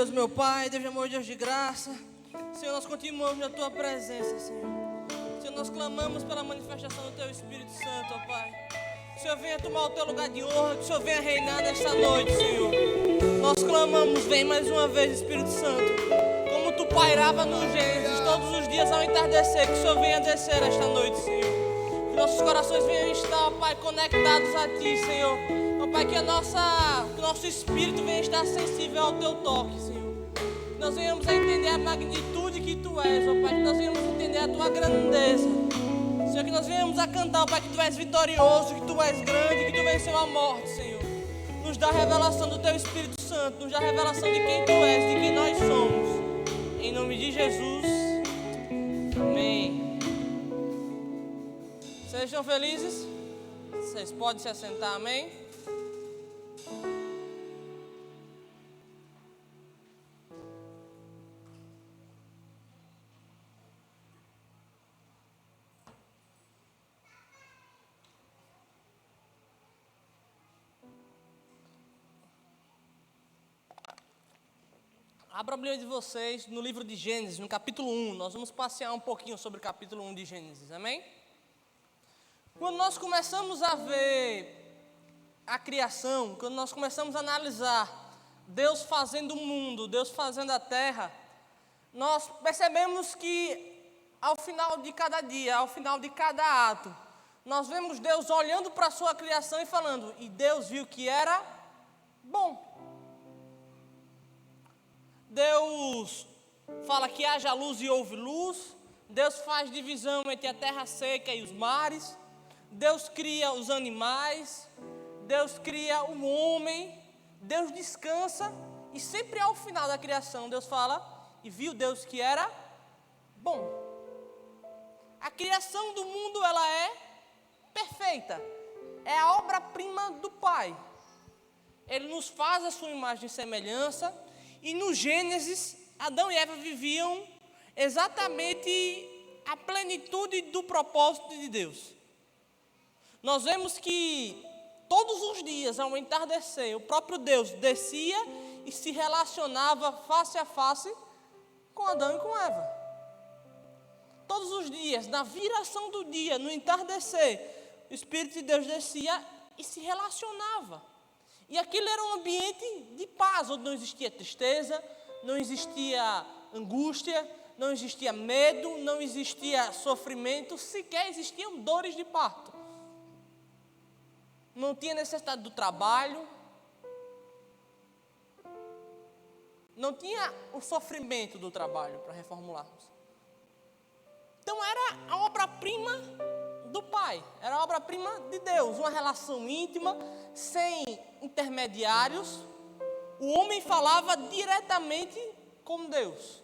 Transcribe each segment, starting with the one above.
Deus, meu Pai, Deus de amor, Deus de graça. Senhor, nós continuamos na Tua presença, Senhor. Senhor, nós clamamos pela manifestação do Teu Espírito Santo, ó Pai. Que o Senhor venha tomar o Teu lugar de honra, que o Senhor venha reinar nesta noite, Senhor. Nós clamamos, vem mais uma vez, Espírito Santo. Como Tu pairava no Gênesis, todos os dias ao entardecer, que o Senhor venha descer esta noite, Senhor. Que nossos corações venham estar, ó Pai, conectados a Ti, Senhor. Ó Pai, que o nosso espírito venha estar sensível ao Teu toque, Senhor. Que nós venhamos a entender a magnitude que Tu és, ó Pai. Que nós venhamos a entender a Tua grandeza. Senhor, que nós venhamos a cantar, ó Pai, que Tu és vitorioso, que Tu és grande, que Tu venceu a morte, Senhor. Nos dá a revelação do Teu Espírito Santo, nos dá a revelação de quem Tu és, de quem nós somos. Em nome de Jesus. Amém. Sejam felizes. Vocês podem se assentar, amém? Abra a Bíblia de vocês no livro de Gênesis, no capítulo 1. Nós vamos passear um pouquinho sobre o capítulo 1 de Gênesis, amém? Quando nós começamos a ver a criação, quando nós começamos a analisar Deus fazendo o mundo, Deus fazendo a terra, nós percebemos que ao final de cada dia, ao final de cada ato, nós vemos Deus olhando para a sua criação e falando, e Deus viu que era bom. Deus fala que haja luz e houve luz. Deus faz divisão entre a terra seca e os mares. Deus cria os animais. Deus cria o homem. Deus descansa. E sempre ao final da criação Deus fala, e viu Deus que era bom. A criação do mundo, ela é perfeita. É a obra-prima do Pai. Ele nos faz a sua imagem e semelhança. E no Gênesis, Adão e Eva viviam exatamente a plenitude do propósito de Deus. Nós vemos que todos os dias, ao entardecer, o próprio Deus descia e se relacionava face a face com Adão e com Eva. Todos os dias, na viração do dia, no entardecer, o Espírito de Deus descia e se relacionava. E aquilo era um ambiente de paz, onde não existia tristeza, não existia angústia, não existia medo, não existia sofrimento, sequer existiam dores de parto. Não tinha necessidade do trabalho, não tinha o sofrimento do trabalho, para reformularmos. Então era a obra-prima do Pai, era a obra-prima de Deus, uma relação íntima, sem intermediários. O homem falava diretamente com Deus.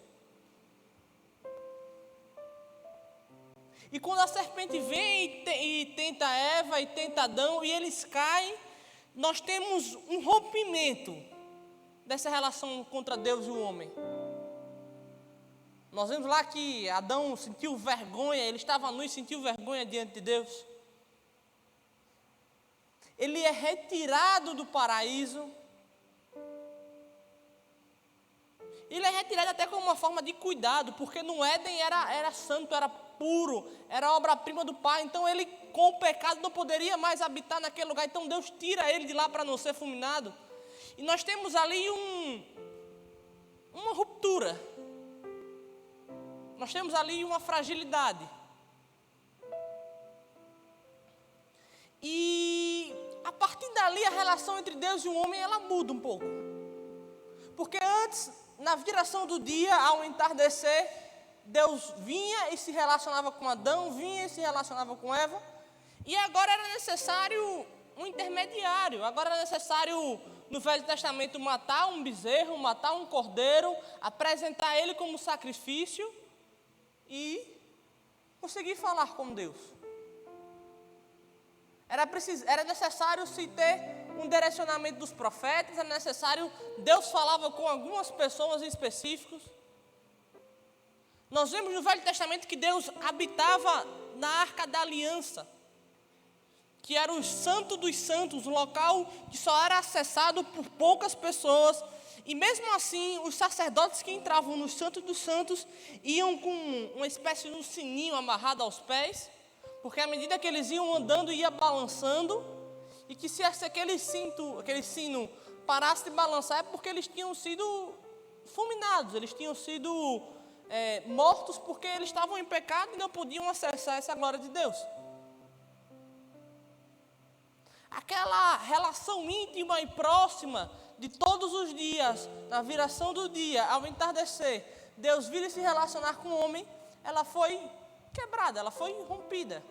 E quando a serpente vem e tenta Eva e tenta Adão e eles caem, nós temos um rompimento dessa relação contra Deus e o homem. Nós vemos lá que Adão sentiu vergonha, ele estava nu e sentiu vergonha diante de Deus. Ele é retirado do paraíso. Ele é retirado até como uma forma de cuidado, porque no Éden era santo, era puro, era obra-prima do Pai. Então ele, com o pecado, não poderia mais habitar naquele lugar. Então Deus tira ele de lá para não ser fulminado. E nós temos ali uma ruptura. Nós temos ali uma fragilidade. E a partir dali a relação entre Deus e o homem, ela muda um pouco. Porque antes, na viração do dia, ao entardecer, Deus vinha e se relacionava com Adão, vinha e se relacionava com Eva. E agora era necessário um intermediário. Agora era necessário, no Velho Testamento, matar um bezerro, matar um cordeiro, apresentar ele como sacrifício e conseguir falar com Deus. Era necessário se ter um direcionamento dos profetas, era necessário, Deus falava com algumas pessoas em específicos. Nós vemos no Velho Testamento que Deus habitava na Arca da Aliança, que era o Santo dos Santos, um local que só era acessado por poucas pessoas, E mesmo assim, os sacerdotes que entravam no Santo dos Santos iam com uma espécie de um sininho amarrado aos pés, porque à medida que eles iam andando, ia balançando, e que se aquele sino parasse de balançar, é porque eles tinham sido fulminados, eles tinham sido mortos, porque eles estavam em pecado e não podiam acessar essa glória de Deus. Aquela relação íntima e próxima de todos os dias, na viração do dia, ao entardecer, Deus vir e se relacionar com o homem, ela foi quebrada, ela foi rompida.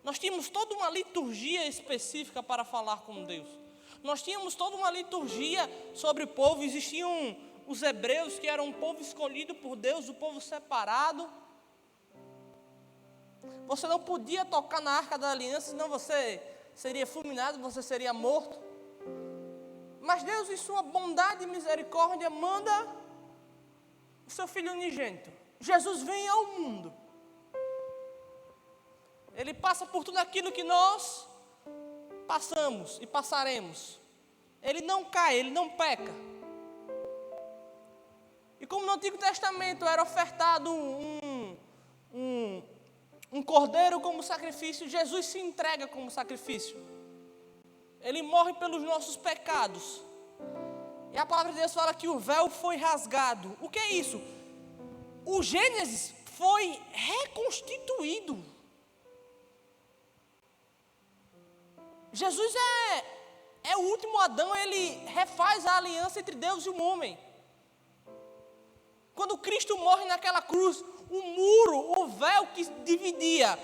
Nós tínhamos toda uma liturgia específica para falar com Deus. Nós tínhamos toda uma liturgia sobre o povo. Existiam os hebreus, que eram um povo escolhido por Deus, o povo separado. Você não podia tocar na Arca da Aliança, senão você seria fulminado, você seria morto. Mas Deus, em sua bondade e misericórdia, manda o seu Filho unigênito. Jesus vem ao mundo. Ele passa por tudo aquilo que nós passamos e passaremos. Ele não cai, ele não peca. E como no Antigo Testamento era ofertado um cordeiro como sacrifício, Jesus se entrega como sacrifício. Ele morre pelos nossos pecados. E a palavra de Deus fala que o véu foi rasgado. O que é isso? O Gênesis foi reconstituído. Jesus é o último Adão, ele refaz a aliança entre Deus e o homem. Quando Cristo morre naquela cruz, o muro, o véu que dividia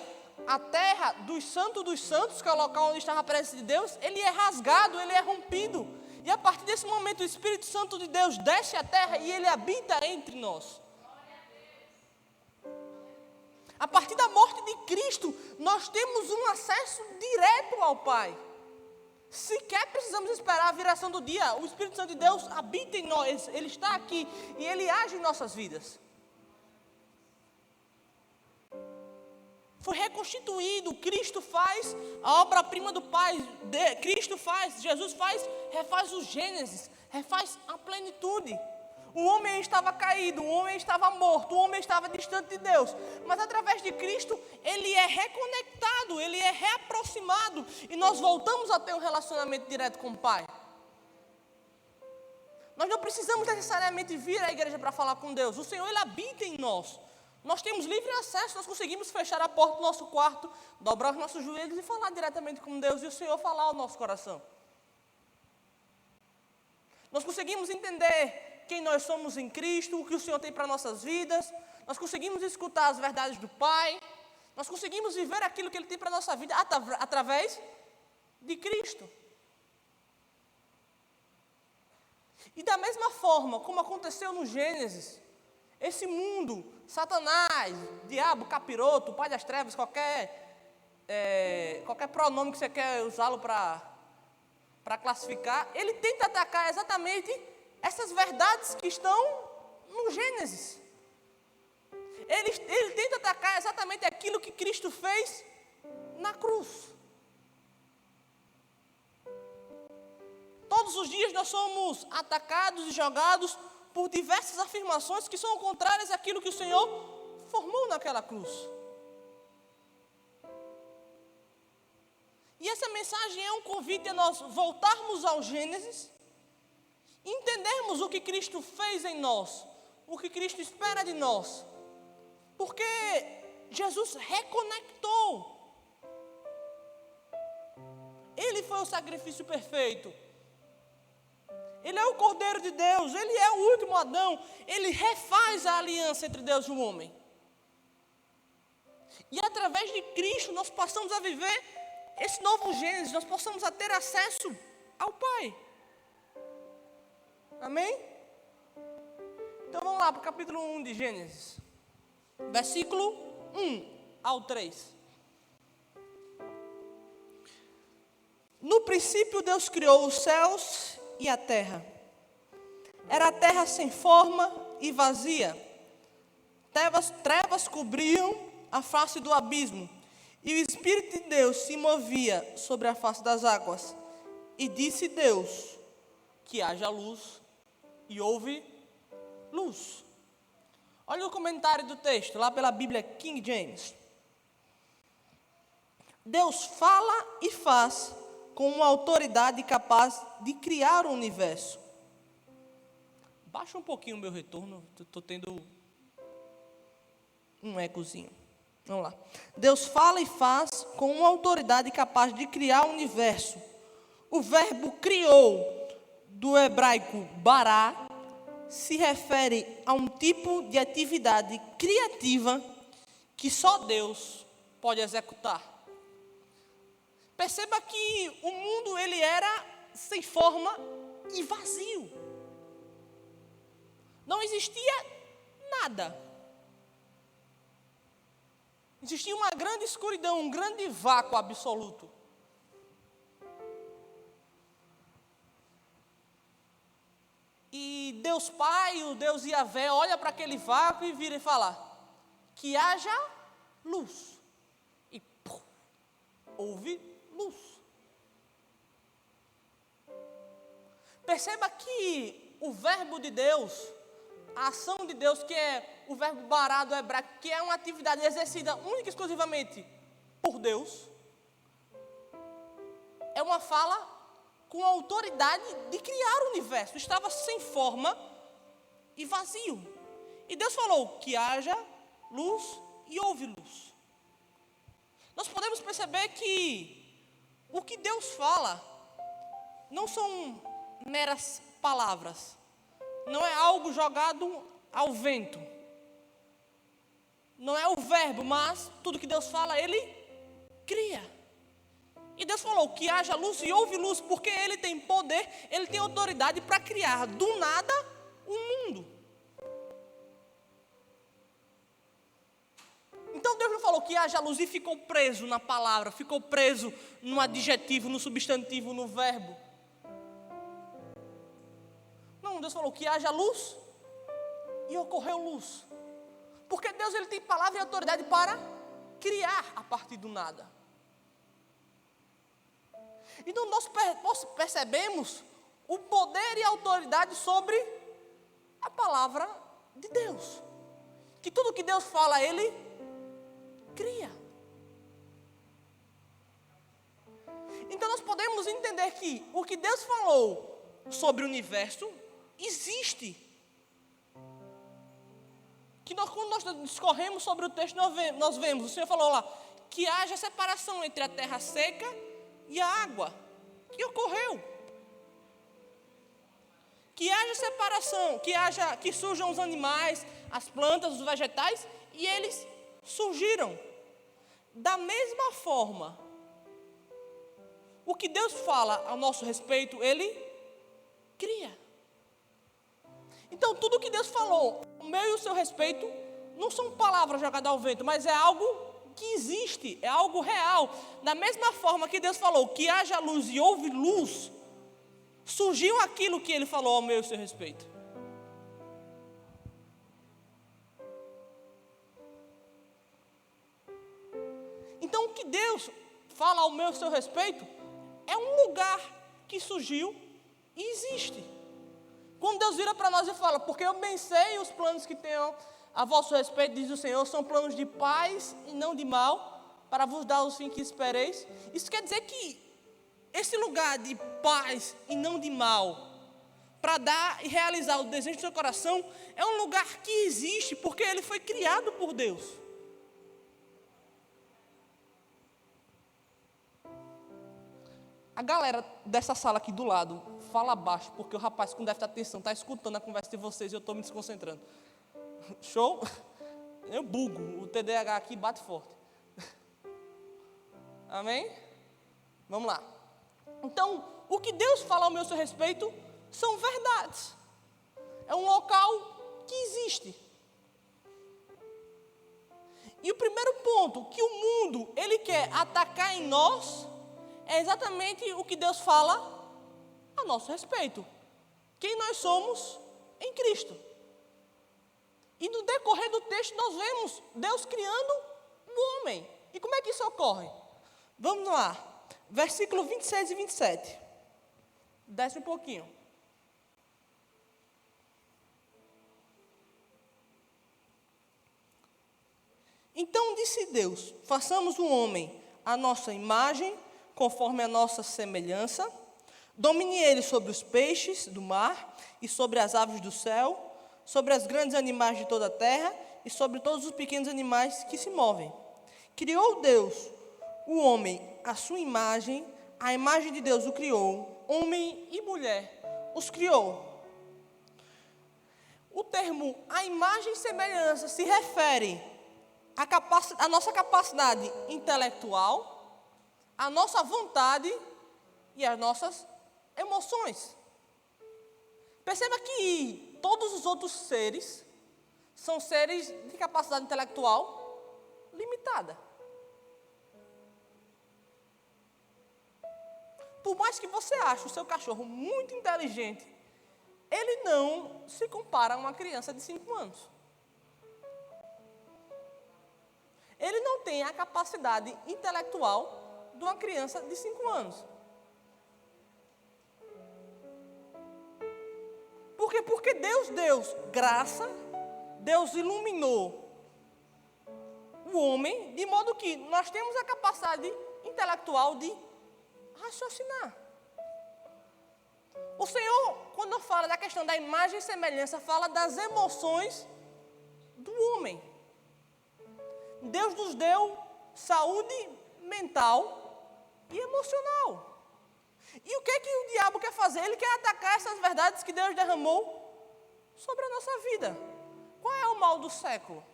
a terra dos santos, que é o local onde estava a presença de Deus, ele é rasgado, ele é rompido. E a partir desse momento, o Espírito Santo de Deus desce à terra e ele habita entre nós. A partir da morte de Cristo, nós temos um acesso direto ao Pai. Sequer precisamos esperar a viração do dia. O Espírito Santo de Deus habita em nós, ele está aqui e ele age em nossas vidas. Foi reconstituído, Cristo faz a obra-prima do Pai, Jesus refaz o Gênesis, refaz a plenitude. O homem estava caído, o homem estava morto, o homem estava distante de Deus, mas através de Cristo, ele é reconectado, ele é reaproximado, e nós voltamos a ter um relacionamento direto com o Pai. Nós não precisamos necessariamente vir à igreja para falar com Deus, o Senhor, ele habita em nós. Nós temos livre acesso, nós conseguimos fechar a porta do nosso quarto, dobrar os nossos joelhos e falar diretamente com Deus, e o Senhor falar ao nosso coração. Nós conseguimos entender quem nós somos em Cristo, o que o Senhor tem para nossas vidas, nós conseguimos escutar as verdades do Pai, nós conseguimos viver aquilo que Ele tem para a nossa vida através de Cristo. E da mesma forma como aconteceu no Gênesis, esse mundo, Satanás, diabo, capiroto, pai das trevas, qualquer pronome que você quer usá-lo para classificar, ele tenta atacar exatamente essas verdades que estão no Gênesis. Ele tenta atacar exatamente aquilo que Cristo fez na cruz. Todos os dias nós somos atacados e jogados por diversas afirmações que são contrárias àquilo que o Senhor formou naquela cruz. E essa mensagem é um convite a nós voltarmos ao Gênesis, entendermos o que Cristo fez em nós, o que Cristo espera de nós, porque Jesus reconectou. Ele foi o sacrifício perfeito. Ele é o Cordeiro de Deus, ele é o último Adão, ele refaz a aliança entre Deus e o homem. E através de Cristo nós passamos a viver esse novo Gênesis, nós possamos a ter acesso ao Pai. Amém? Então vamos lá para o capítulo 1 de Gênesis, versículo 1 ao 3. No princípio Deus criou os céus e a terra. Era a terra sem forma e vazia. Trevas cobriam a face do abismo, e o Espírito de Deus se movia sobre a face das águas. E disse Deus: que haja luz, e houve luz. Olha o comentário do texto, lá pela Bíblia King James. Deus fala e faz com uma autoridade capaz de criar o universo. Baixa um pouquinho o meu retorno, estou tendo um ecozinho. Vamos lá. Deus fala e faz com uma autoridade capaz de criar o universo. O verbo criou, do hebraico bará, se refere a um tipo de atividade criativa que só Deus pode executar. Perceba que o mundo ele era sem forma e vazio. Não existia nada. Existia uma grande escuridão, um grande vácuo absoluto. E Deus Pai, o Deus Yahvé, olha para aquele vácuo e vira e fala: que haja luz. E pum, houve luz. Perceba que o verbo de Deus, a ação de Deus, que é o verbo bará do hebraico, que é uma atividade exercida única e exclusivamente por Deus, é uma fala com a autoridade de criar o universo. Estava sem forma e vazio. E Deus falou que haja luz e houve luz. Nós podemos perceber que o que Deus fala não são meras palavras. Não é algo jogado ao vento. Não é o verbo, mas tudo que Deus fala, Ele cria. E Deus falou que haja luz e houve luz, porque Ele tem poder, Ele tem autoridade para criar do nada um mundo. Então Deus não falou que haja luz e ficou preso na palavra, ficou preso no adjetivo, no substantivo, no verbo. Não, Deus falou que haja luz e ocorreu luz. Porque Deus ele tem palavra e autoridade para criar a partir do nada. Então nós percebemos o poder e a autoridade sobre a palavra de Deus. Que tudo que Deus fala, Ele cria. Então nós podemos entender que o que Deus falou sobre o universo existe. Que quando nós discorremos sobre o texto, nós vemos, o Senhor falou lá, que haja separação entre a terra seca e a água, que ocorreu. Que haja separação, que surjam os animais, as plantas, os vegetais, e eles surgiram. Da mesma forma, o que Deus fala ao nosso respeito, Ele cria. Então, tudo o que Deus falou, o meu e o seu respeito, não são palavras jogadas ao vento, mas é algo que existe, é algo real. Da mesma forma que Deus falou que haja luz e houve luz, surgiu aquilo que Ele falou ao meu e ao seu respeito. Então, o que Deus fala ao meu e ao seu respeito é um lugar que surgiu e existe. Quando Deus vira para nós e fala, porque eu bem sei os planos que tenho a vosso respeito, diz o Senhor, são planos de paz e não de mal, para vos dar os fins que espereis. Isso quer dizer que esse lugar de paz e não de mal, para dar e realizar o desejo do seu coração, é um lugar que existe, porque ele foi criado por Deus. A galera dessa sala aqui do lado, fala baixo, porque o rapaz com déficit de atenção está escutando a conversa de vocês e eu estou me desconcentrando. Show? Eu bugo, o TDAH aqui bate forte. Amém? Vamos lá. Então, o que Deus fala ao meu seu respeito são verdades. É um local que existe. E o primeiro ponto que o mundo ele quer atacar em nós é exatamente o que Deus fala a nosso respeito. Quem nós somos em Cristo. E no decorrer do texto nós vemos Deus criando o homem. E como é que isso ocorre? Vamos lá. Versículo 26 e 27. Desce um pouquinho. Então disse Deus: façamos o homem à nossa imagem, conforme a nossa semelhança. Domine ele sobre os peixes do mar e sobre as aves do céu, sobre os grandes animais de toda a terra e sobre todos os pequenos animais que se movem. Criou Deus o homem à sua imagem, a imagem de Deus o criou, homem e mulher os criou. O termo a imagem e semelhança se refere à nossa capacidade intelectual, à nossa vontade e às nossas emoções. Perceba que todos os outros seres são seres de capacidade intelectual limitada. Por mais que você ache o seu cachorro muito inteligente, ele não se compara a uma criança de 5 anos. Ele não tem a capacidade intelectual de uma criança de 5 anos. Por quê? Porque Deus deu graça, Deus iluminou o homem, de modo que nós temos a capacidade intelectual de raciocinar. O Senhor, quando fala da questão da imagem e semelhança, fala das emoções do homem. Deus nos deu saúde mental e emocional. E o que é que o diabo quer fazer? Ele quer atacar essas verdades que Deus derramou sobre a nossa vida. Qual é o mal do século?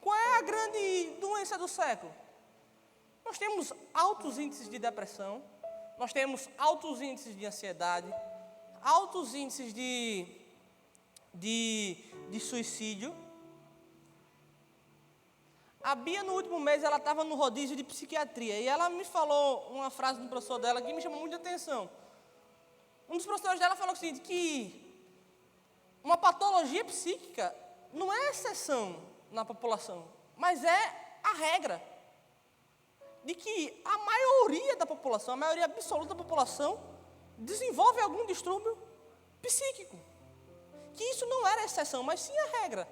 Qual é a grande doença do século? Nós temos altos índices de depressão, nós temos altos índices de ansiedade, altos índices de suicídio. A Bia, no último mês, ela estava no rodízio de psiquiatria e ela me falou uma frase do professor dela que me chamou muita atenção. Um dos professores dela falou o seguinte, que uma patologia psíquica não é exceção na população, mas é a regra. De que a maioria da população, a maioria absoluta da população, desenvolve algum distúrbio psíquico. Que isso não era a exceção, mas sim a regra.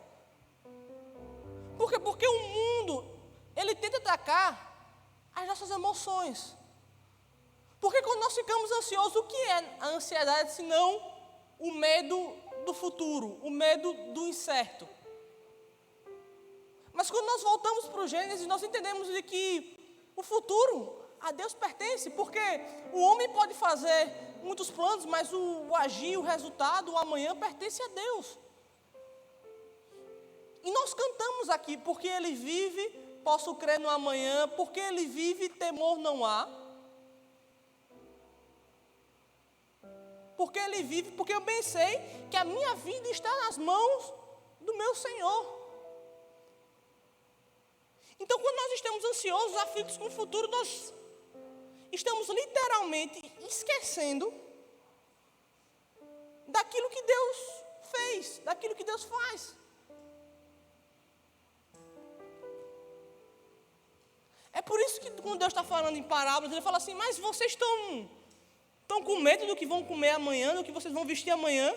Por quê? Porque o mundo, ele tenta atacar as nossas emoções. Porque quando nós ficamos ansiosos, o que é a ansiedade senão o medo do futuro, o medo do incerto? Mas quando nós voltamos para o Gênesis, nós entendemos de que o futuro a Deus pertence, porque o homem pode fazer muitos planos, mas o agir, o resultado, o amanhã pertence a Deus. E nós cantamos aqui, porque Ele vive, posso crer no amanhã, porque Ele vive, temor não há. Porque Ele vive, porque eu bem sei que a minha vida está nas mãos do meu Senhor. Então, quando nós estamos ansiosos, aflitos com o futuro, nós estamos literalmente esquecendo daquilo que Deus fez, daquilo que Deus faz. É por isso que quando Deus está falando em parábolas, Ele fala assim, mas vocês estão com medo do que vão comer amanhã, do que vocês vão vestir amanhã?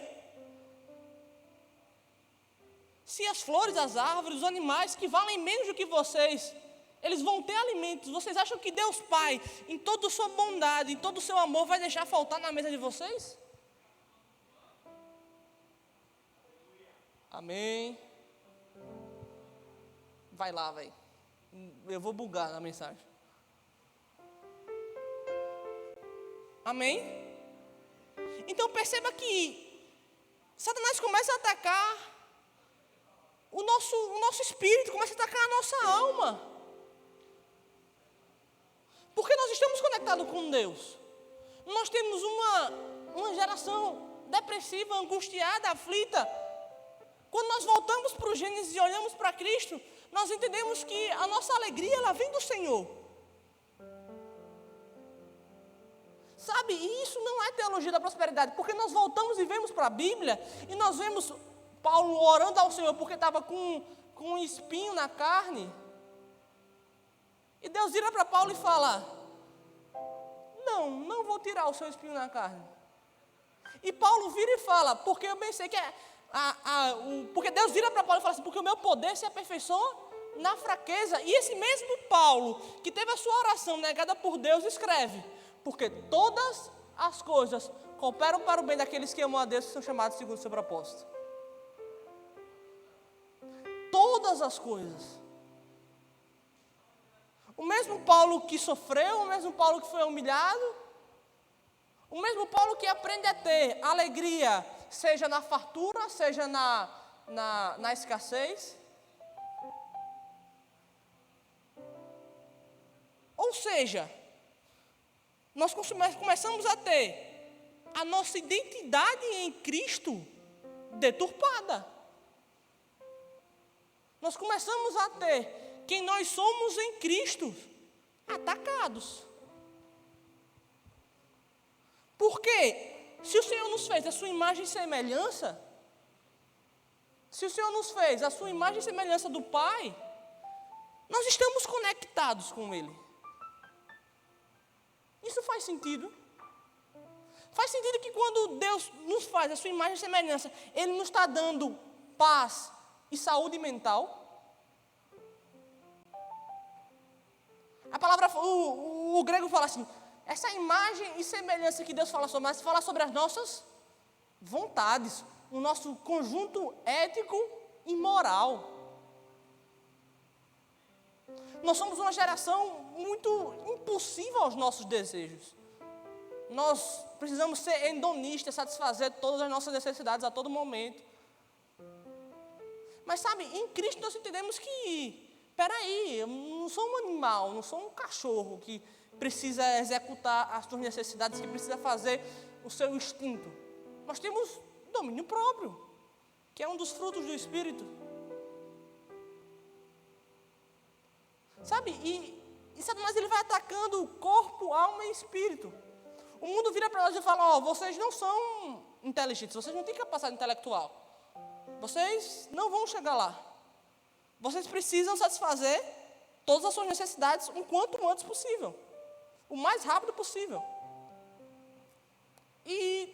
Se as flores, as árvores, os animais que valem menos do que vocês, eles vão ter alimentos, vocês acham que Deus Pai, em toda a sua bondade, em todo o seu amor, vai deixar faltar na mesa de vocês? Amém. Vai lá, velho. Eu vou bugar na mensagem. Amém? Então perceba que Satanás começa a atacar o nosso espírito, começa a atacar a nossa alma. Porque nós estamos conectados com Deus. Nós temos uma geração depressiva, angustiada, aflita. Quando nós voltamos para o Gênesis e olhamos para Cristo, nós entendemos que a nossa alegria, ela vem do Senhor. Sabe, e isso não é teologia da prosperidade, porque nós voltamos e vemos para a Bíblia, e nós vemos Paulo orando ao Senhor, porque estava com um espinho na carne. E Deus vira para Paulo e fala, não vou tirar o seu espinho na carne. E Paulo vira e fala, porque eu pensei que porque Deus vira para Paulo e fala assim, porque o meu poder se aperfeiçoa na fraqueza. E esse mesmo Paulo, que teve a sua oração negada por Deus, escreve: porque todas as coisas cooperam para o bem daqueles que amam a Deus e são chamados segundo o seu propósito. Todas as coisas. O mesmo Paulo que sofreu, o mesmo Paulo que foi humilhado, o mesmo Paulo que aprende a ter alegria, seja na fartura, seja na escassez. Ou seja, nós começamos a ter a nossa identidade em Cristo deturpada. Nós começamos a ter quem nós somos em Cristo atacados. Porque se o Senhor nos fez a sua imagem e semelhança, se o Senhor nos fez a sua imagem e semelhança do Pai, nós estamos conectados com Ele. Isso faz sentido? Faz sentido que quando Deus nos faz a sua imagem e semelhança, Ele nos está dando paz e saúde mental? A palavra, o grego fala assim, essa imagem e semelhança que Deus fala sobre nós, fala sobre as nossas vontades, o nosso conjunto ético e moral. Nós somos uma geração muito impulsiva aos nossos desejos. Nós precisamos ser hedonistas, satisfazer todas as nossas necessidades a todo momento. Mas sabe, em Cristo nós entendemos que, peraí, eu não sou um animal, não sou um cachorro que precisa executar as suas necessidades, que precisa fazer o seu instinto. Nós temos domínio próprio, que é um dos frutos do Espírito. Sabe, e Satanás ele vai atacando o corpo, alma e espírito. O mundo vira para nós e fala, vocês não são inteligentes, vocês não têm capacidade intelectual. Vocês não vão chegar lá. Vocês precisam satisfazer todas as suas necessidades o quanto antes possível. O mais rápido possível. E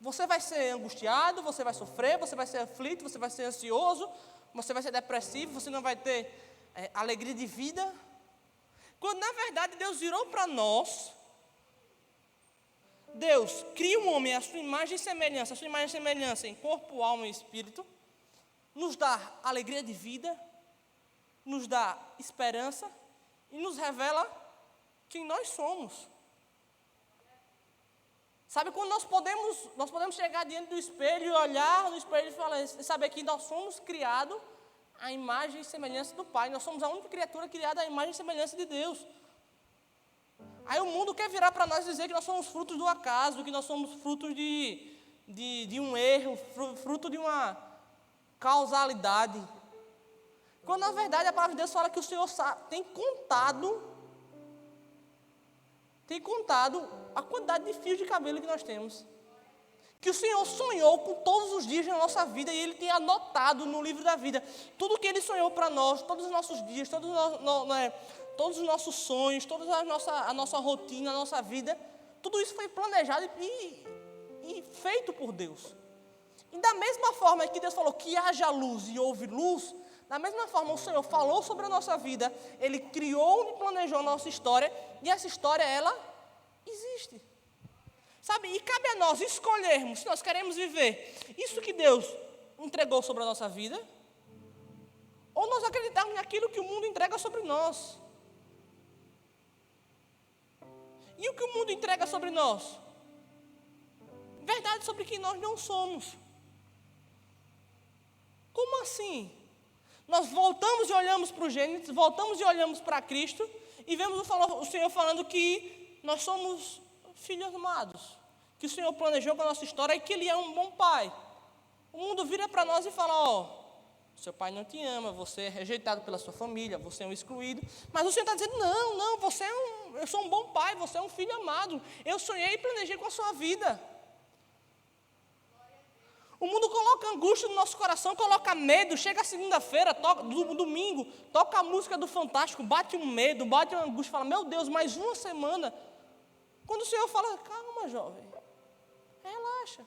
você vai ser angustiado, você vai sofrer, você vai ser aflito, você vai ser ansioso, você vai ser depressivo, você não vai ter alegria de vida. Quando na verdade Deus virou para nós, Deus cria um homem à sua imagem e semelhança, a sua imagem e semelhança em corpo, alma e espírito, nos dá alegria de vida, nos dá esperança e nos revela quem nós somos. Sabe, quando nós podemos chegar diante do espelho e olhar no espelho e falar, e saber que nós somos criados à imagem e semelhança do Pai. Nós somos a única criatura criada à imagem e semelhança de Deus. Aí o mundo quer virar para nós e dizer que nós somos frutos do acaso, que nós somos frutos de um erro, fruto de uma causalidade. Quando na verdade a palavra de Deus fala que o Senhor tem contado a quantidade de fios de cabelo que nós temos. Que o Senhor sonhou com todos os dias da nossa vida e Ele tem anotado no livro da vida tudo que Ele sonhou para nós, todos os nossos dias, todos os nossos sonhos, toda a nossa rotina, a nossa vida. Tudo isso foi planejado e feito por Deus. E da mesma forma que Deus falou que haja luz e houve luz, da mesma forma o Senhor falou sobre a nossa vida, Ele criou e planejou a nossa história, e essa história, ela existe. Sabe, e cabe a nós escolhermos se nós queremos viver isso que Deus entregou sobre a nossa vida, ou nós acreditarmos naquilo que o mundo entrega sobre nós. E o que o mundo entrega sobre nós? Verdade sobre quem nós não somos. Como assim? Nós voltamos e olhamos para o Gênesis, voltamos e olhamos para Cristo, e vemos o Senhor falando que nós somos filhos amados, que o Senhor planejou com a nossa história e que Ele é um bom Pai. O mundo vira para nós e fala, seu pai não te ama, você é rejeitado pela sua família, você é um excluído. Mas o Senhor está dizendo, não, eu sou um bom pai, você é um filho amado. Eu sonhei e planejei com a sua vida. O mundo coloca angústia no nosso coração, coloca medo. Chega a segunda-feira, domingo, toca a música do Fantástico, bate um medo, bate uma angústia, fala, meu Deus, mais uma semana. Quando o Senhor fala, calma, jovem, relaxa.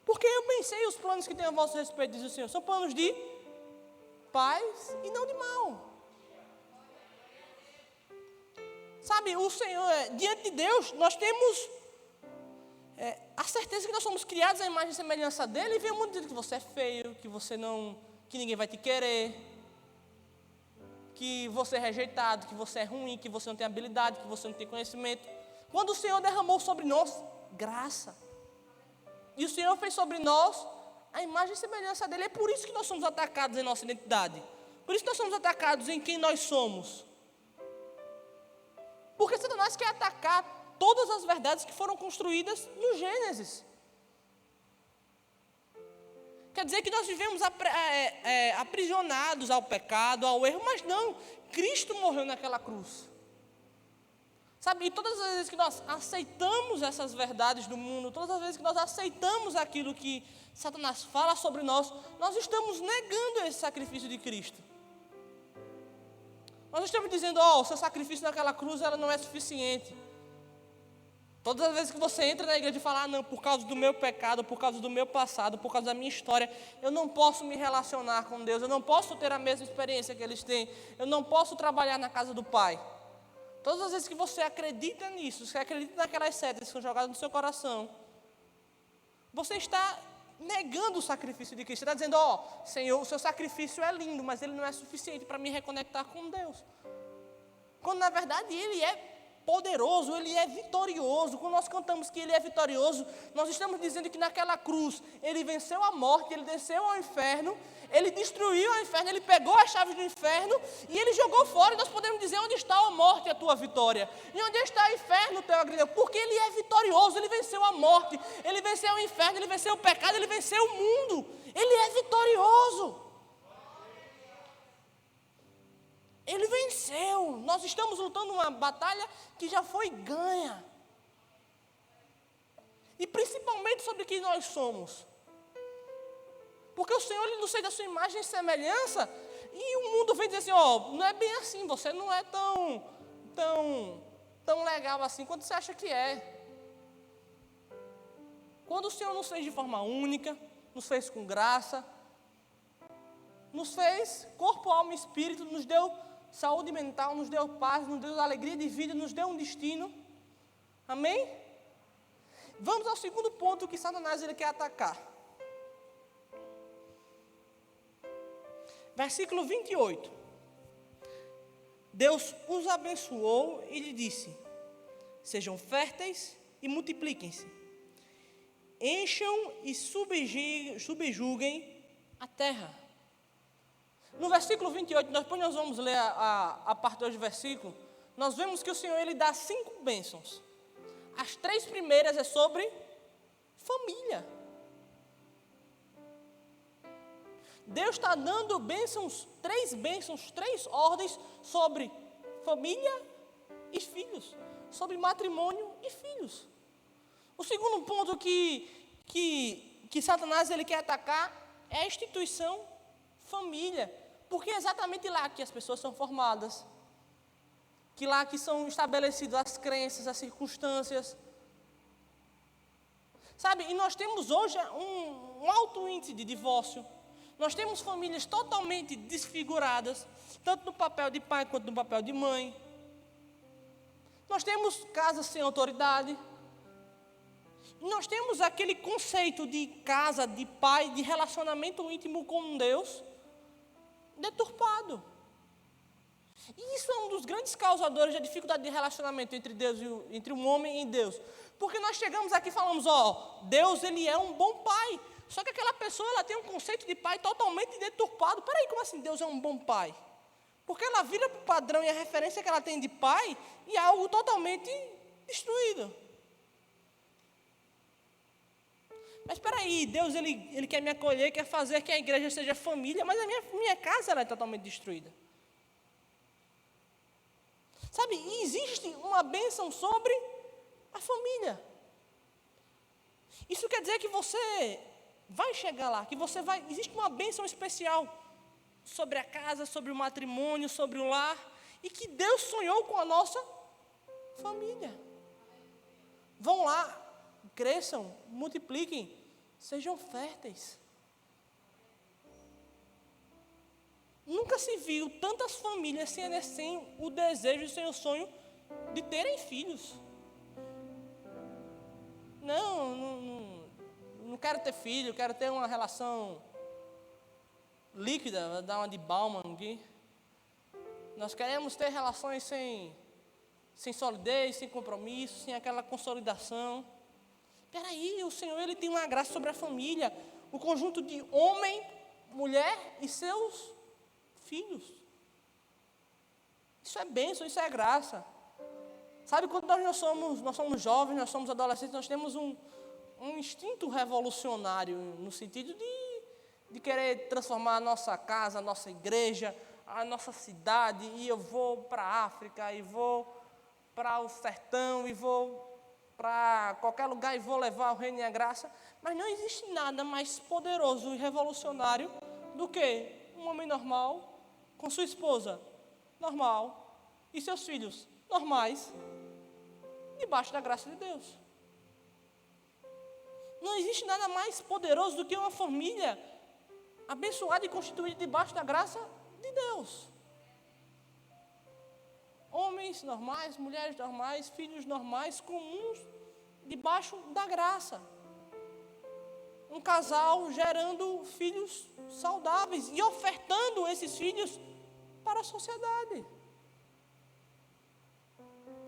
Porque eu pensei os planos que tenho a vosso respeito, diz o Senhor, são planos de paz e não de mal. Sabe, o Senhor, diante de Deus, nós temos a certeza que nós somos criados à imagem e semelhança dele, e vem o mundo dizendo que você é feio, que ninguém vai te querer, que você é rejeitado, que você é ruim, que você não tem habilidade, que você não tem conhecimento. Quando o Senhor derramou sobre nós graça, e o Senhor fez sobre nós a imagem e semelhança dele, é por isso que nós somos atacados em nossa identidade, por isso que nós somos atacados em quem nós somos. Porque Satanás quer atacar todas as verdades que foram construídas no Gênesis. Quer dizer que nós vivemos aprisionados ao pecado, ao erro, mas não, Cristo morreu naquela cruz. Sabe, e todas as vezes que nós aceitamos essas verdades do mundo, todas as vezes que nós aceitamos aquilo que Satanás fala sobre nós, nós estamos negando esse sacrifício de Cristo. Nós estamos dizendo, o seu sacrifício naquela cruz, ela não é suficiente. Todas as vezes que você entra na igreja e fala, não, por causa do meu pecado, por causa do meu passado, por causa da minha história, eu não posso me relacionar com Deus, eu não posso ter a mesma experiência que eles têm, eu não posso trabalhar na casa do Pai. Todas as vezes que você acredita nisso, você acredita naquelas setas que são jogadas no seu coração, você está negando o sacrifício de Cristo. Você está dizendo, Senhor, o seu sacrifício é lindo, mas ele não é suficiente para me reconectar com Deus. Quando na verdade ele é poderoso, ele é vitorioso. Quando nós cantamos que ele é vitorioso, nós estamos dizendo que naquela cruz ele venceu a morte, ele desceu ao inferno, ele destruiu o inferno, ele pegou as chaves do inferno e ele jogou fora. E nós podemos dizer, onde está a morte, a tua vitória? E onde está o inferno, o teu agradecimento? Porque ele é vitorioso, ele venceu a morte, ele venceu o inferno, ele venceu o pecado, ele venceu o mundo. Ele é vitorioso. Ele venceu. Nós estamos lutando uma batalha que já foi ganha. E principalmente sobre quem nós somos. Porque o Senhor, ele nos fez da sua imagem e semelhança. E o mundo vem dizer assim, não é bem assim, você não é tão legal assim quanto você acha que é. Quando o Senhor nos fez de forma única, nos fez com graça, nos fez corpo, alma e espírito, nos deu saúde mental, nos deu paz, nos deu alegria de vida, nos deu um destino. Amém? Vamos ao segundo ponto que Satanás ele quer atacar. Versículo 28. Deus os abençoou e lhe disse, sejam férteis e multipliquem-se, encham e subjuguem a terra. No versículo 28, depois nós vamos ler a parte 2 do versículo, nós vemos que o Senhor ele dá 5 bênçãos. As 3 primeiras é sobre família. Deus está dando bênçãos, 3 ordens sobre família e filhos, sobre matrimônio e filhos. O segundo ponto que Satanás ele quer atacar é a instituição família, porque é exatamente lá que as pessoas são formadas, que lá que são estabelecidas as crenças, as circunstâncias. Sabe, e nós temos hoje um alto índice de divórcio. Nós temos famílias totalmente desfiguradas, tanto no papel de pai quanto no papel de mãe. Nós temos casas sem autoridade. E nós temos aquele conceito de casa, de pai, de relacionamento íntimo com Deus, deturpado. E isso é um dos grandes causadores da dificuldade de relacionamento entre Deus entre um homem e Deus. Porque nós chegamos aqui e falamos, Deus ele é um bom pai. Só que aquela pessoa ela tem um conceito de pai totalmente deturpado. Peraí, como assim Deus é um bom pai? Porque ela vira para o padrão e a referência que ela tem de pai e é algo totalmente destruído. Mas espera aí, Deus ele quer me acolher, quer fazer que a igreja seja família, mas a minha casa ela é totalmente destruída. Sabe, e existe uma bênção sobre a família. Isso quer dizer que você vai chegar lá, existe uma bênção especial sobre a casa, sobre o matrimônio, sobre o lar, e que Deus sonhou com a nossa família. Vão lá, cresçam, multipliquem, sejam férteis. Nunca se viu tantas famílias sem o desejo, sem o sonho de terem filhos. Não quero ter filho, quero ter uma relação líquida, vou dar uma de Bauman aqui. Nós queremos ter relações sem solidez, sem compromisso, sem aquela consolidação. Espera aí, o Senhor ele tem uma graça sobre a família, o conjunto de homem, mulher e seus filhos. Isso é bênção, isso é graça. Sabe, quando nós somos jovens, nós somos adolescentes, nós temos um instinto revolucionário, no sentido de querer transformar a nossa casa, a nossa igreja, a nossa cidade, e eu vou para a África, e vou para o sertão, e vou para qualquer lugar, e vou levar o reino e a graça. Mas não existe nada mais poderoso e revolucionário do que um homem normal, com sua esposa normal, e seus filhos normais, debaixo da graça de Deus. Não existe nada mais poderoso do que uma família abençoada e constituída debaixo da graça de Deus. Homens normais, mulheres normais, filhos normais, comuns, debaixo da graça. Um casal gerando filhos saudáveis e ofertando esses filhos para a sociedade.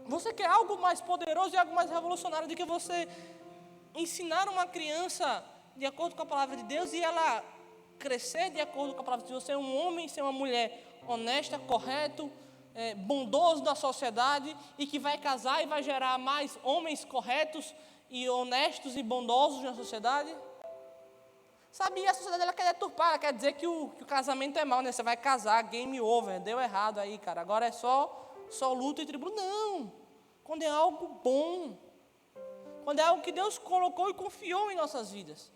Você quer algo mais poderoso e algo mais revolucionário do que você ensinar uma criança de acordo com a palavra de Deus e ela crescer de acordo com a palavra de Deus, ser um homem, ser uma mulher honesta, correto, bondoso na sociedade e que vai casar e vai gerar mais homens corretos e honestos e bondosos na sociedade? Sabe, a sociedade ela quer deturpar, ela quer dizer que o casamento é mau, né? Você vai casar, game over, deu errado aí, cara, agora é só luta e tribulação. Não, quando é algo bom, quando é algo que Deus colocou e confiou em nossas vidas,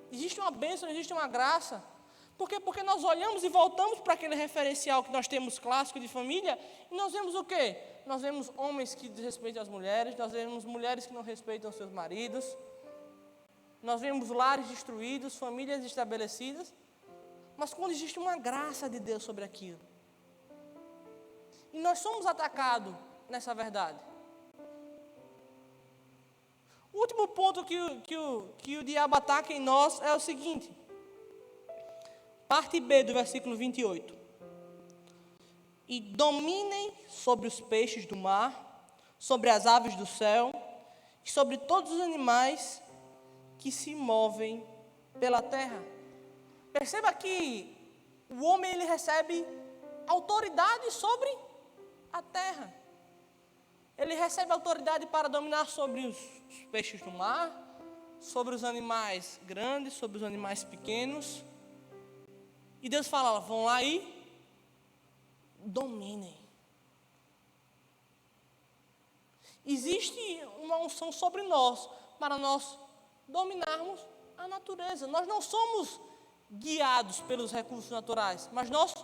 existe uma bênção, existe uma graça. Por quê? Porque nós olhamos e voltamos para aquele referencial que nós temos clássico de família, e nós vemos o quê? Nós vemos homens que desrespeitam as mulheres, nós vemos mulheres que não respeitam seus maridos, nós vemos lares destruídos, famílias estabelecidas, mas quando existe uma graça de Deus sobre aquilo, e nós somos atacados nessa verdade. O último ponto que o diabo ataca em nós é o seguinte, parte B do versículo 28. E dominem sobre os peixes do mar, sobre as aves do céu, e sobre todos os animais que se movem pela terra. Perceba que o homem ele recebe autoridade sobre a terra. Ele recebe autoridade para dominar sobre os peixes do mar, sobre os animais grandes, sobre os animais pequenos. E Deus fala, vão lá e dominem. Existe uma unção sobre nós, para nós dominarmos a natureza. Nós não somos guiados pelos recursos naturais, mas nós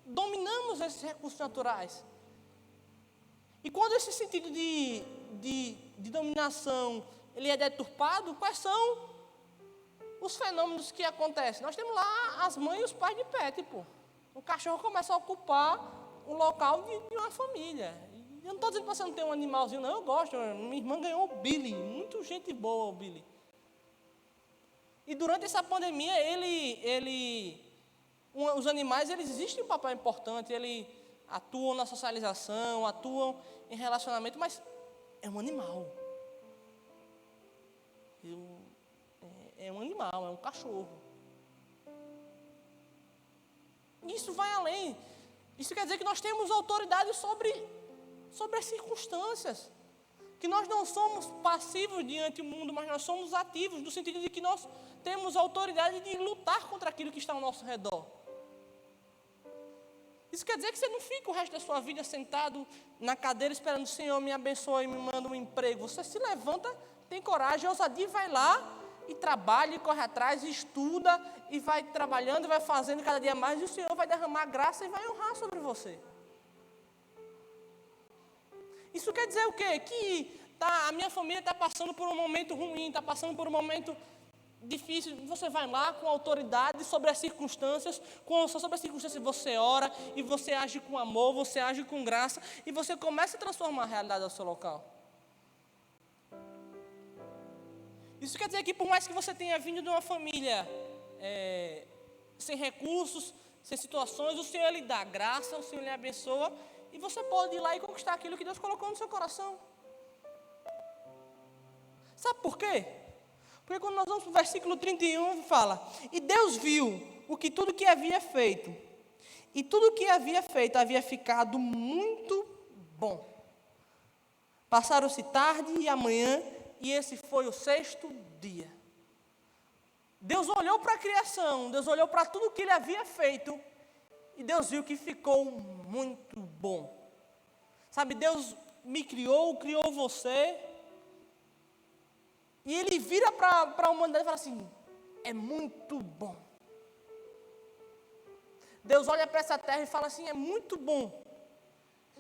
dominamos esses recursos naturais. E quando esse sentido de dominação ele é deturpado, quais são os fenômenos que acontecem? Nós temos lá as mães e os pais de pet, pô. O cachorro começa a ocupar o local de uma família. Eu não estou dizendo que você não tem um animalzinho, não, eu gosto. Minha irmã ganhou o Billy, muito gente boa o Billy. E durante essa pandemia, os animais, eles existem um papel importante, eles atuam na socialização, atuam em relacionamento, mas é um animal. É um animal, é um cachorro. Isso vai além. Isso quer dizer que nós temos autoridade sobre as circunstâncias. Que nós não somos passivos diante do mundo, mas nós somos ativos, no sentido de que nós temos autoridade de lutar contra aquilo que está ao nosso redor. Isso quer dizer que você não fica o resto da sua vida sentado na cadeira esperando o Senhor me abençoe e me manda um emprego. Você se levanta, tem coragem, ousadia, vai lá e trabalha, e corre atrás, e estuda, e vai trabalhando, e vai fazendo cada dia mais, e o Senhor vai derramar graça e vai honrar sobre você. Isso quer dizer o quê? Que a minha família está passando por um momento ruim, está passando por um momento difícil, você vai lá com autoridade sobre as circunstâncias, sobre as circunstâncias você ora, e você age com amor, você age com graça, e você começa a transformar a realidade do seu local. Isso quer dizer que por mais que você tenha vindo de uma família sem recursos, sem situações, o Senhor lhe dá graça, o Senhor lhe abençoa, e você pode ir lá e conquistar aquilo que Deus colocou no seu coração. Sabe por quê? Porque quando nós vamos para o versículo 31, fala: e Deus viu tudo que havia feito, e tudo o que havia feito havia ficado muito bom. Passaram-se tarde e amanhã, e esse foi o 6º dia. Deus olhou para a criação, Deus olhou para tudo que Ele havia feito, e Deus viu que ficou muito bom. Sabe, Deus me criou você, e Ele vira para a humanidade e fala assim: é muito bom. Deus olha para essa terra e fala assim: é muito bom.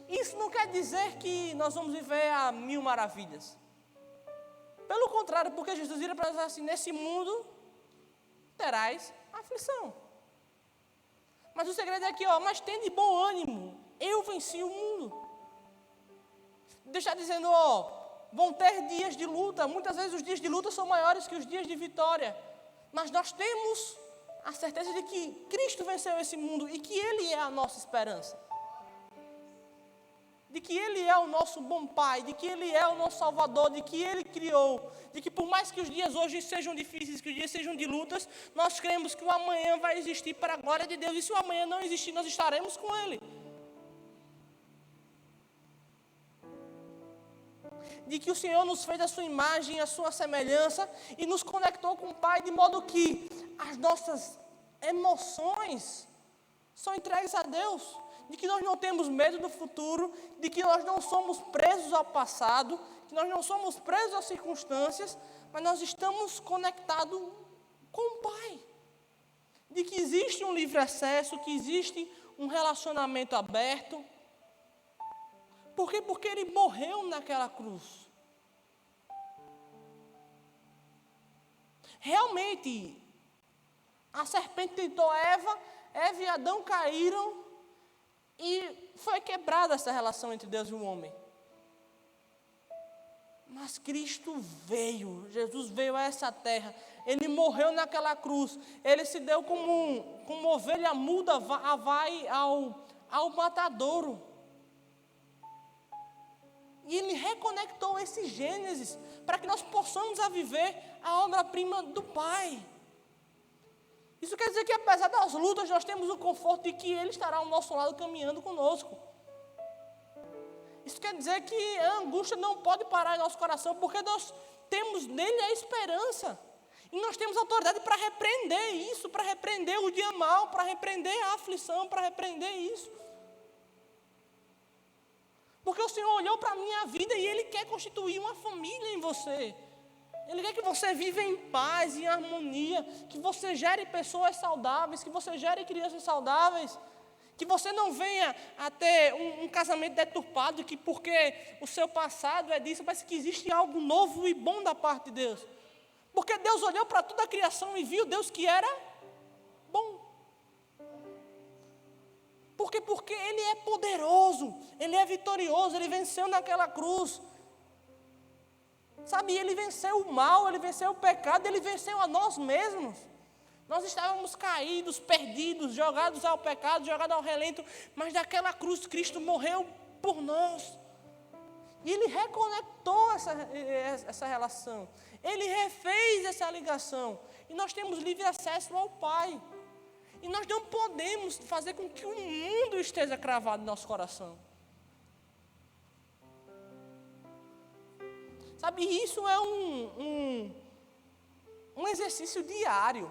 Isso não quer dizer que nós vamos viver a 1000 maravilhas. Pelo contrário, porque Jesus vira para nós e fala assim: nesse mundo terás aflição. Mas o segredo é aqui, mas tem de bom ânimo, eu venci o mundo. Deixa dizendo, vão ter dias de luta, muitas vezes os dias de luta são maiores que os dias de vitória, mas nós temos a certeza de que Cristo venceu esse mundo e que Ele é a nossa esperança. De que Ele é o nosso bom Pai, de que Ele é o nosso Salvador, de que Ele criou, de que por mais que os dias hoje sejam difíceis, que os dias sejam de lutas, nós cremos que o amanhã vai existir para a glória de Deus, e se o amanhã não existir, nós estaremos com Ele. De que o Senhor nos fez a sua imagem, a sua semelhança, e nos conectou com o Pai, de modo que as nossas emoções são entregues a Deus. De que nós não temos medo do futuro, de que nós não somos presos ao passado, que nós não somos presos às circunstâncias, mas nós estamos conectados com o Pai. De que existe um livre acesso, que existe um relacionamento aberto. Por quê? Porque Ele morreu naquela cruz. Realmente, a serpente tentou Eva e Adão caíram, e foi quebrada essa relação entre Deus e o homem. Mas Cristo veio, Jesus veio a essa terra, Ele morreu naquela cruz, Ele se deu como ovelha muda vai ao matadouro. E Ele reconectou esse Gênesis, para que nós possamos viver a obra-prima do Pai. Isso quer dizer que apesar das lutas, nós temos o conforto de que Ele estará ao nosso lado caminhando conosco. Isso quer dizer que a angústia não pode parar em nosso coração, porque nós temos nele a esperança. E nós temos autoridade para repreender isso, para repreender o dia mau, para repreender a aflição, para repreender isso. Porque o Senhor olhou para a minha vida e Ele quer constituir uma família em você. Ele quer que você viva em paz, em harmonia, que você gere pessoas saudáveis, que você gere crianças saudáveis, que você não venha a ter um casamento deturpado, que porque o seu passado é disso, mas que existe algo novo e bom da parte de Deus. Porque Deus olhou para toda a criação e viu Deus que era bom. Porque Ele é poderoso, Ele é vitorioso, Ele venceu naquela cruz. Sabe, Ele venceu o mal, Ele venceu o pecado, Ele venceu a nós mesmos. Nós estávamos caídos, perdidos, jogados ao pecado, jogados ao relento, mas naquela cruz Cristo morreu por nós. E Ele reconectou essa relação. Ele refez essa ligação. E nós temos livre acesso ao Pai. E nós não podemos fazer com que o mundo esteja cravado no nosso coração. Sabe, isso é um exercício diário.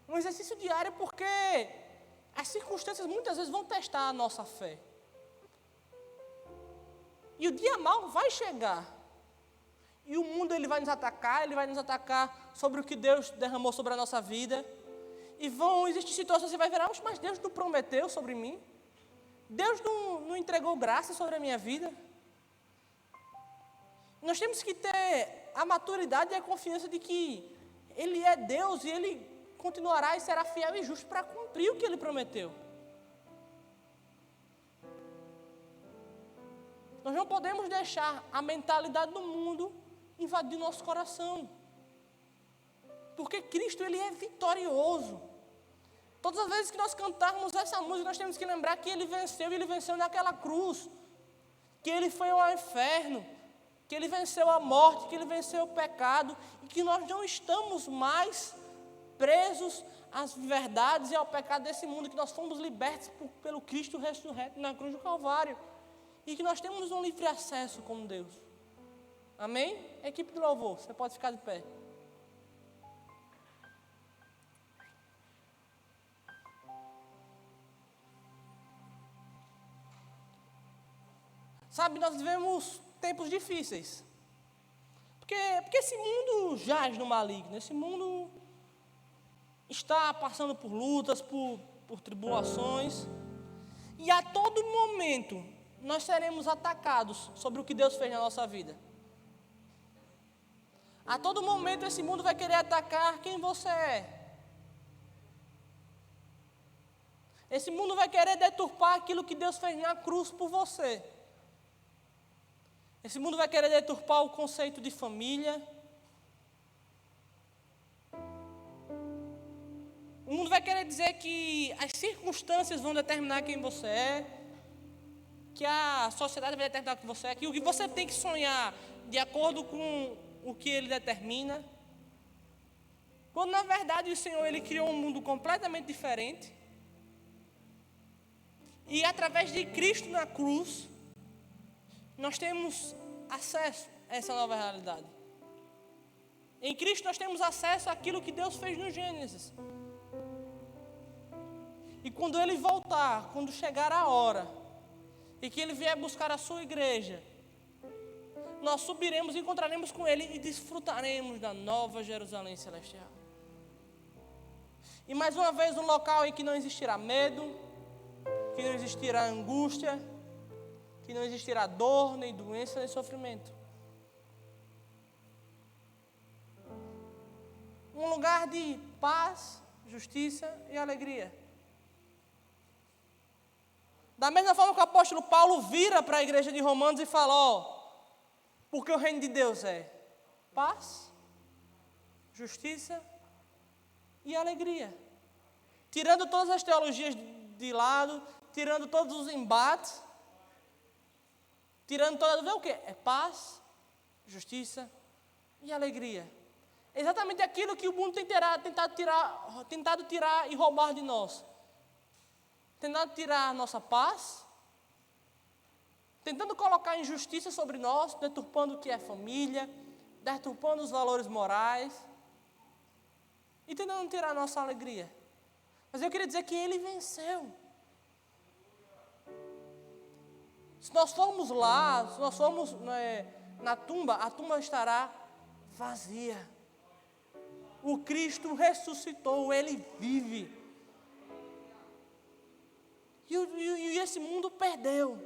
Um exercício diário porque as circunstâncias muitas vezes vão testar a nossa fé. E o dia mau vai chegar. E o mundo ele vai nos atacar sobre o que Deus derramou sobre a nossa vida. E vão existir situações que você vai ver, mas Deus não prometeu sobre mim? Deus não entregou graça sobre a minha vida? Nós temos que ter a maturidade e a confiança de que Ele é Deus e Ele continuará e será fiel e justo para cumprir o que Ele prometeu. Nós não podemos deixar a mentalidade do mundo invadir nosso coração. Porque Cristo, Ele é vitorioso. Todas as vezes que nós cantarmos essa música, nós temos que lembrar que Ele venceu, e Ele venceu naquela cruz. Que Ele foi ao inferno, que Ele venceu a morte, que Ele venceu o pecado, e que nós não estamos mais presos às verdades e ao pecado desse mundo, que nós fomos libertos pelo Cristo ressurreto na cruz do Calvário, e que nós temos um livre acesso com Deus. Amém? Equipe do louvor, você pode ficar de pé. Sabe, nós vivemos tempos difíceis. Porque esse mundo jaz no maligno. Esse mundo está passando por lutas, por tribulações. E a todo momento nós seremos atacados sobre o que Deus fez na nossa vida. A todo momento esse mundo vai querer atacar quem você é. Esse mundo vai querer deturpar aquilo que Deus fez na cruz por você. Esse mundo vai querer deturpar o conceito de família. O mundo vai querer dizer que as circunstâncias vão determinar quem você é, que a sociedade vai determinar o que você é, que o que você tem que sonhar de acordo com o que Ele determina. Quando na verdade o Senhor, Ele criou um mundo completamente diferente. E através de Cristo na cruz, nós temos acesso a essa nova realidade. Em Cristo nós temos acesso àquilo que Deus fez no Gênesis. E quando Ele voltar, quando chegar a hora, e que Ele vier buscar a sua igreja, nós subiremos e encontraremos com Ele e desfrutaremos da nova Jerusalém celestial. E mais uma vez um local em que não existirá medo, que não existirá angústia, que não existirá dor, nem doença, nem sofrimento. Um lugar de paz, justiça e alegria. Da mesma forma que o apóstolo Paulo vira para a igreja de Romanos e fala, porque o reino de Deus é paz, justiça e alegria. Tirando todas as teologias de lado, tirando todos os embates, tirando toda a dúvida, o quê? É paz, justiça e alegria. É exatamente aquilo que o mundo tem tentado tirar e roubar de nós. Tentando tirar a nossa paz, tentando colocar injustiça sobre nós, deturpando o que é família, deturpando os valores morais e tentando tirar a nossa alegria. Mas eu queria dizer que Ele venceu. Se nós formos lá, se nós formos na tumba, a tumba estará vazia. O Cristo ressuscitou, Ele vive. E esse mundo perdeu.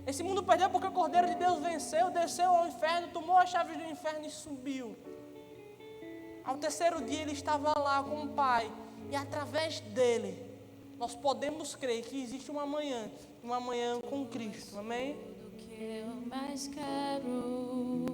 Esse mundo perdeu porque o Cordeiro de Deus venceu, desceu ao inferno, tomou as chaves do inferno e subiu. Ao terceiro dia Ele estava lá com o Pai. E através dele, nós podemos crer que existe uma manhã com Cristo, amém? Do que eu mais quero.